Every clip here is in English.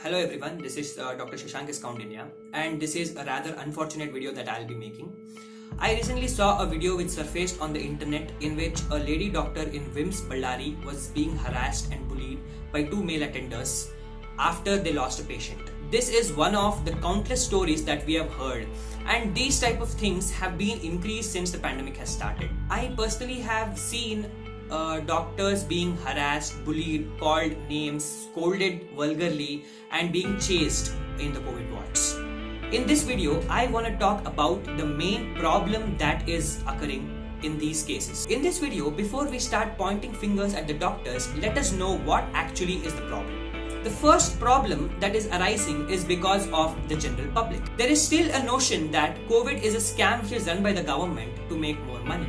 Hello everyone, this is Dr. Shashank is Kaundinya, and this is a rather unfortunate video that I'll be making. I recently saw a video which surfaced on the internet in which a lady doctor in Vims, Ballari was being harassed and bullied by two male attenders after they lost a patient. This is one of the countless stories that we have heard, and these type of things have been increased since the pandemic has started. I personally have seen doctors being harassed, bullied, called names, scolded vulgarly, and being chased in the COVID wards. In this video, I want to talk about the main problem that is occurring in these cases. In this video, before we start pointing fingers at the doctors, let us know what actually is the problem. The first problem that is arising is because of the general public. There is still a notion that COVID is a scam which is run by the government to make more money.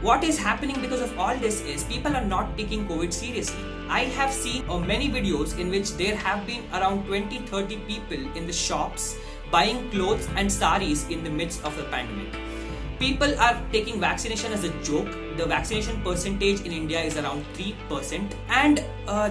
What is happening because of all this is people are not taking COVID seriously. I have seen many videos in which there have been around 20-30 people in the shops buying clothes and saris in the midst of the pandemic. People are taking vaccination as a joke. The vaccination percentage in India is around 3%, and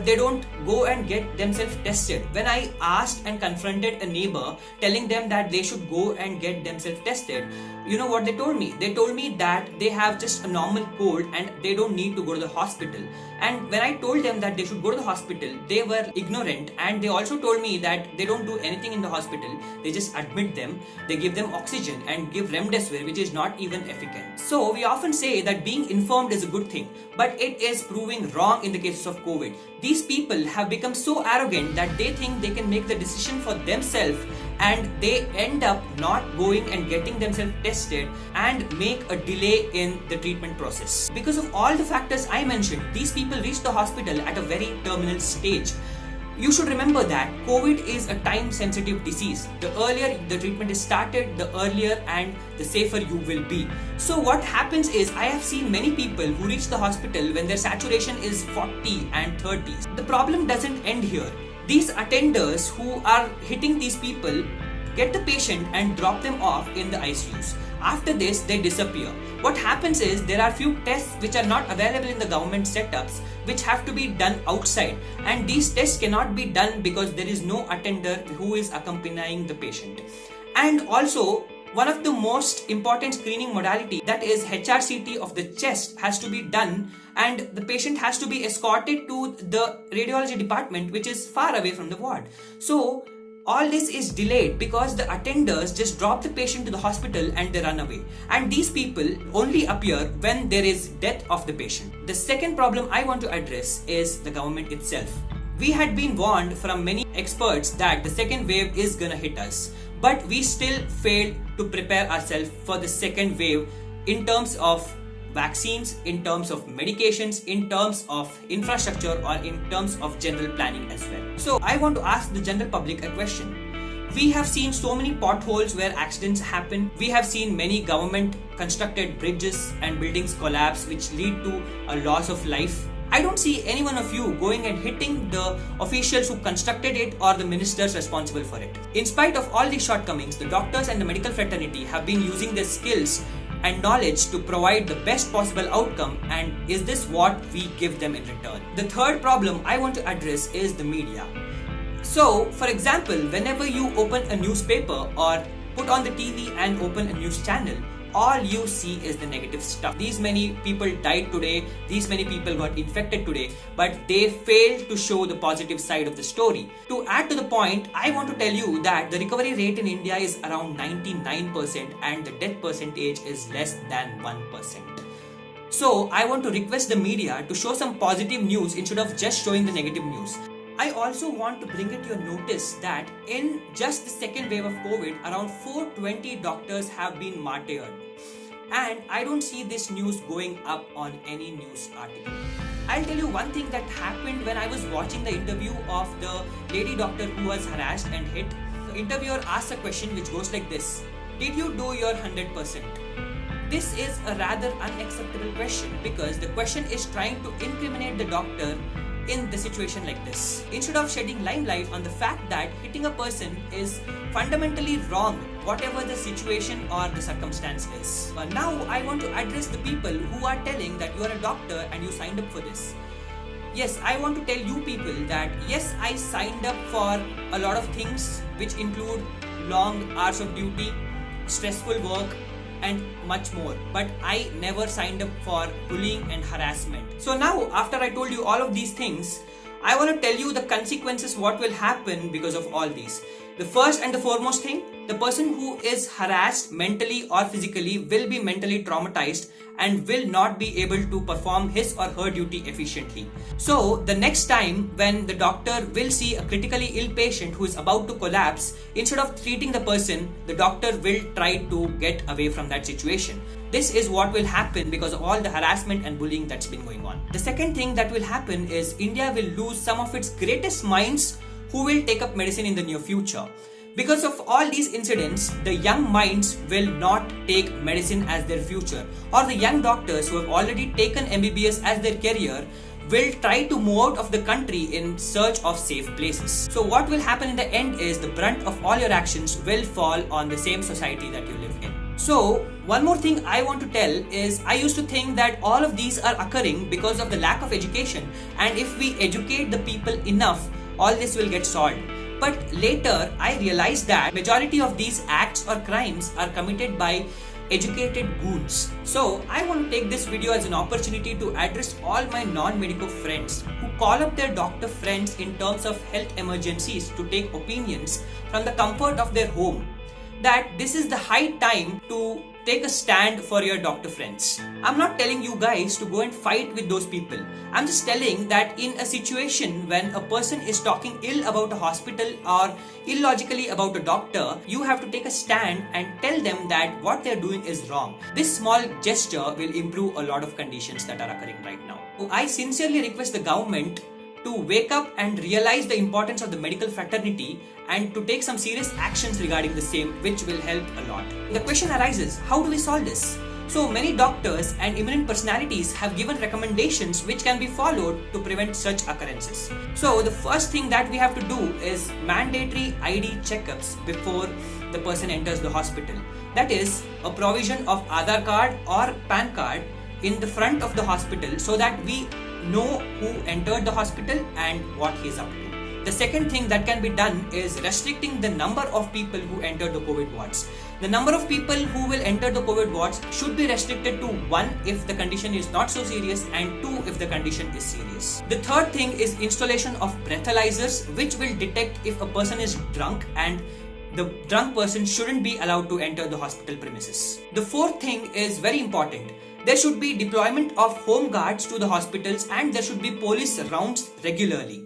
they don't go and get themselves tested. When I asked and confronted a neighbor telling them that they should go and get themselves tested, you know what they told me? They told me that they have just a normal cold and they don't need to go to the hospital. And when I told them that they should go to the hospital, they were ignorant, and they also told me that they don't do anything in the hospital. They just admit them, they give them oxygen and give remdesivir, which is not even efficacious. So we often say that being informed is a good thing, but it is proving wrong in the cases of COVID. These people have become so arrogant that they think they can make the decision for themselves, and they end up not going and getting themselves tested and make a delay in the treatment process. Because of all the factors I mentioned, these people reach the hospital at a very terminal stage. You should remember that COVID is a time-sensitive disease. The earlier the treatment is started, the earlier and the safer you will be. So what happens is, I have seen many people who reach the hospital when their saturation is 40 and 30s. The problem doesn't end here. These attenders who are hitting these people get the patient and drop them off in the ICUs. After this, they disappear. What happens is, there are few tests which are not available in the government setups, which have to be done outside, and these tests cannot be done because there is no attender who is accompanying the patient. And also, one of the most important screening modality, that is HRCT of the chest, has to be done, and the patient has to be escorted to the radiology department, which is far away from the ward. So all this is delayed because the attenders just drop the patient to the hospital and they run away. And these people only appear when there is death of the patient. The second problem I want to address is the government itself. We had been warned from many experts that the second wave is gonna hit us, but we still failed to prepare ourselves for the second wave in terms of vaccines, in terms of medications, in terms of infrastructure, or in terms of general planning as well. So I want to ask the general public a question. We have seen so many potholes where accidents happen. We have seen many government constructed bridges and buildings collapse, which lead to a loss of life. I don't see any one of you going and hitting the officials who constructed it or the ministers responsible for it. In spite of all these shortcomings, the doctors and the medical fraternity have been using their skills and knowledge to provide the best possible outcome, and is this what we give them in return? The third problem I want to address is the media. So, for example, whenever you open a newspaper or put on the TV and open a news channel, all you see is the negative stuff. These many people died today, these many people got infected today, but they failed to show the positive side of the story. To add to the point, I want to tell you that the recovery rate in India is around 99% and the death percentage is less than 1%. So I want to request the media to show some positive news instead of just showing the negative news. I also want to bring it to your notice that in just the second wave of COVID, around 420 doctors have been martyred. And I don't see this news going up on any news article. I'll tell you one thing that happened when I was watching the interview of the lady doctor who was harassed and hit. The interviewer asked a question which goes like this: did you do your 100%? This is a rather unacceptable question because the question is trying to incriminate the doctor in the situation like this, instead of shedding limelight on the fact that hitting a person is fundamentally wrong, whatever the situation or the circumstance is. Now I want to address the people who are telling that you are a doctor and you signed up for this. yes, I want to tell you people that yes, I signed up for a lot of things which include long hours of duty, stressful work, and much more, but I never signed up for bullying and harassment. So now, after I told you all of these things, I want to tell you the consequences, what will happen because of all these. The first and the foremost thing, the person who is harassed mentally or physically will be mentally traumatized and will not be able to perform his or her duty efficiently. So the next time when the doctor will see a critically ill patient who is about to collapse, instead of treating the person, the doctor will try to get away from that situation. This is what will happen because of all the harassment and bullying that's been going on. The second thing that will happen is India will lose some of its greatest minds who will take up medicine in the near future. Because of all these incidents, the young minds will not take medicine as their future, or the young doctors who have already taken MBBS as their career will try to move out of the country in search of safe places. So what will happen in the end is the brunt of all your actions will fall on the same society that you live in. So one more thing I want to tell is I used to think that all of these are occurring because of the lack of education, and if we educate the people enough, all this will get solved. But later I realized that majority of these acts or crimes are committed by educated goons. So I want to take this video as an opportunity to address all my non-medical friends who call up their doctor friends in terms of health emergencies to take opinions from the comfort of their home, that this is the high time to take a stand for your doctor friends. I'm not telling you guys to go and fight with those people. I'm just telling that in a situation when a person is talking ill about a hospital or illogically about a doctor, you have to take a stand and tell them that what they're doing is wrong. This small gesture will improve a lot of conditions that are occurring right now. So I sincerely request the government to wake up and realize the importance of the medical fraternity and to take some serious actions regarding the same, which will help a lot. The question arises, how do we solve this? So many doctors and eminent personalities have given recommendations which can be followed to prevent such occurrences. So the first thing that we have to do is mandatory ID checkups before the person enters the hospital. That is a provision of Aadhaar card or PAN card in the front of the hospital so that we know who entered the hospital and what he is up to. The second thing that can be done is restricting the number of people who enter the COVID wards. The number of people who will enter the COVID wards should be restricted to 1 if the condition is not so serious and 2 if the condition is serious. The third thing is installation of breathalyzers which will detect if a person is drunk, and the drunk person shouldn't be allowed to enter the hospital premises. The fourth thing is very important. There should be deployment of home guards to the hospitals and there should be police rounds regularly.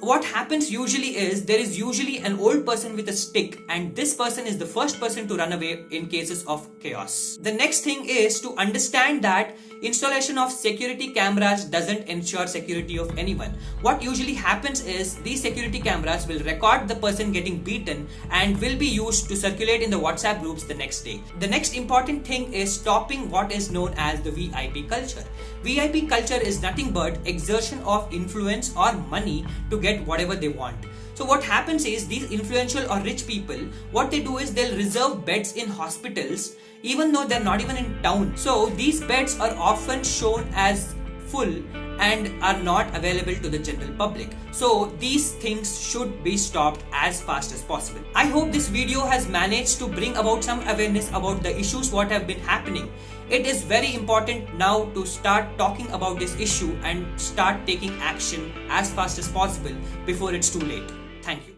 What happens usually is there is usually an old person with a stick, and this person is the first person to run away in cases of chaos. The next thing is to understand that installation of security cameras doesn't ensure security of anyone. What usually happens is these security cameras will record the person getting beaten and will be used to circulate in the WhatsApp groups the next day. The next important thing is stopping what is known as the VIP culture. VIP culture is nothing but exertion of influence or money to get whatever they want. So what happens is these influential or rich people, what they do is they'll reserve beds in hospitals even though they're not even in town. So these beds are often shown as full and are not available to the general public. So these things should be stopped as fast as possible. I hope this video has managed to bring about some awareness about the issues what have been happening. It is very important now to start talking about this issue and start taking action as fast as possible before it's too late. Thank you.